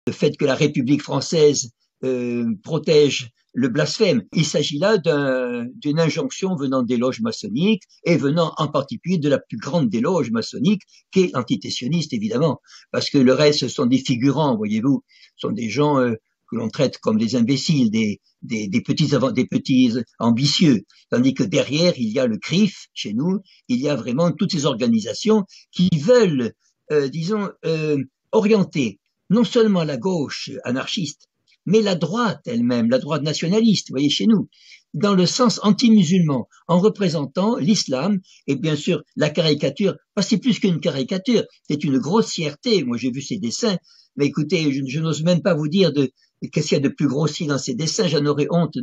le fait que la République française protège le blasphème. Il s'agit là d'une injonction venant des loges maçonniques et venant en particulier de la plus grande des loges maçonniques, qui est l'antitétionniste, évidemment, parce que le reste, ce sont des figurants, voyez-vous, ce sont des gens que l'on traite comme des imbéciles, des petits ambitieux, tandis que derrière, il y a le CRIF, chez nous, il y a vraiment toutes ces organisations qui veulent, orienter non seulement la gauche anarchiste, mais la droite elle-même, la droite nationaliste, vous voyez, chez nous, dans le sens anti-musulman, en représentant l'islam et bien sûr la caricature, parce que c'est plus qu'une caricature, c'est une grossièreté. Moi j'ai vu ces dessins, mais écoutez, je n'ose même pas vous dire qu'est-ce qu'il y a de plus grossier dans ces dessins, j'en aurais honte,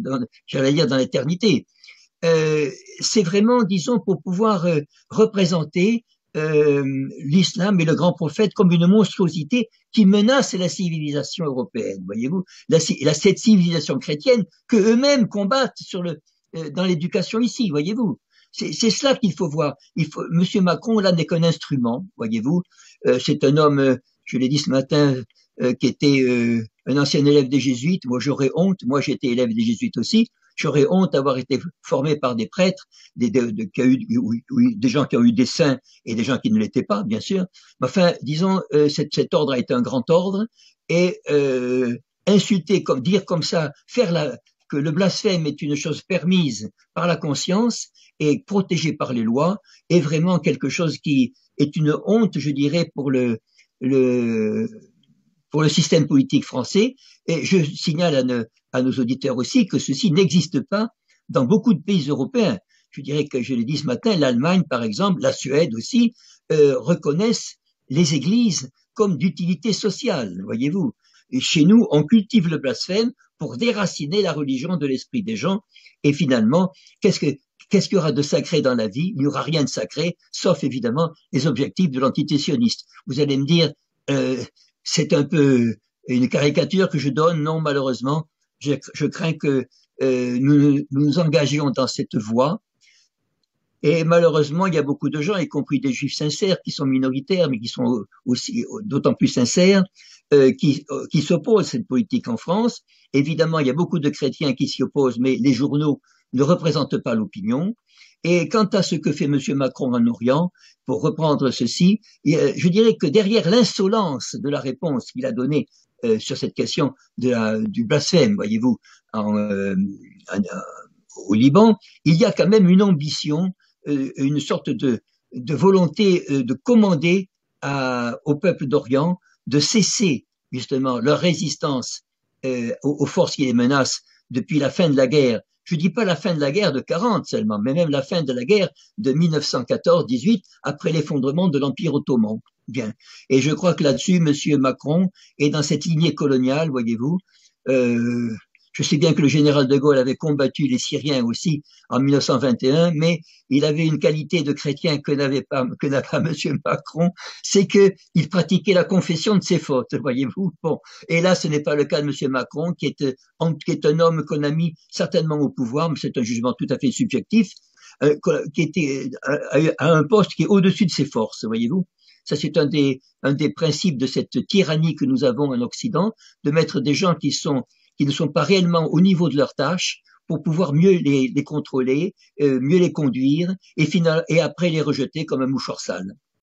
j'allais dire dans l'éternité. C'est vraiment, disons, pour pouvoir représenter l'islam et le grand prophète comme une monstruosité qui menace la civilisation européenne, voyez-vous, cette civilisation chrétienne que eux-mêmes combattent dans l'éducation ici, voyez-vous. C'est cela qu'il faut voir. Monsieur Macron, là, n'est qu'un instrument, voyez-vous. C'est un homme, je l'ai dit ce matin, qui était un ancien élève des jésuites. Moi, j'aurais honte. Moi, j'étais élève des jésuites aussi. J'aurais honte d'avoir été formé par des prêtres, des gens qui ont eu des saints et des gens qui ne l'étaient pas, bien sûr. Mais enfin, disons, cet ordre a été un grand ordre et insulter, dire comme ça, que le blasphème est une chose permise par la conscience et protégée par les lois est vraiment quelque chose qui est une honte, je dirais, pour le système politique français. Et je signale à nos auditeurs aussi que ceci n'existe pas dans beaucoup de pays européens. Je dirais que, je l'ai dit ce matin, l'Allemagne, par exemple, la Suède aussi, reconnaissent les églises comme d'utilité sociale, voyez-vous. Et chez nous, on cultive le blasphème pour déraciner la religion de l'esprit des gens. Et finalement, qu'est-ce qu'il y aura de sacré dans la vie? Il n'y aura rien de sacré, sauf évidemment les objectifs de l'antitétionniste. Vous allez me dire, c'est un peu une caricature que je donne. Non, malheureusement, je crains que nous engagions dans cette voie. Et malheureusement, il y a beaucoup de gens, y compris des juifs sincères, qui sont minoritaires, mais qui sont aussi d'autant plus sincères, qui s'opposent à cette politique en France. Évidemment, il y a beaucoup de chrétiens qui s'y opposent, mais les journaux ne représentent pas l'opinion. Et quant à ce que fait M. Macron en Orient, pour reprendre ceci, je dirais que derrière l'insolence de la réponse qu'il a donnée sur cette question du blasphème, voyez-vous, au Liban, il y a quand même une ambition, une sorte de volonté de commander au peuple d'Orient de cesser justement leur résistance aux forces qui les menacent depuis la fin de la guerre. Je dis pas la fin de la guerre de 40 seulement, mais même la fin de la guerre de 1914-18, après l'effondrement de l'Empire ottoman. Bien. Et je crois que là-dessus, Monsieur Macron est dans cette lignée coloniale, voyez-vous. Je sais bien que le général de Gaulle avait combattu les Syriens aussi en 1921, mais il avait une qualité de chrétien que n'a pas Monsieur Macron, c'est qu'il pratiquait la confession de ses fautes, voyez-vous. Bon, et là, ce n'est pas le cas de Monsieur Macron, qui est un homme qu'on a mis certainement au pouvoir, mais c'est un jugement tout à fait subjectif, qui était à un poste qui est au-dessus de ses forces, voyez-vous. Ça, c'est un des principes de cette tyrannie que nous avons en Occident, de mettre des gens qui ne sont pas réellement au niveau de leurs tâches pour pouvoir mieux les contrôler, mieux les conduire et après les rejeter comme un mouchoir sale.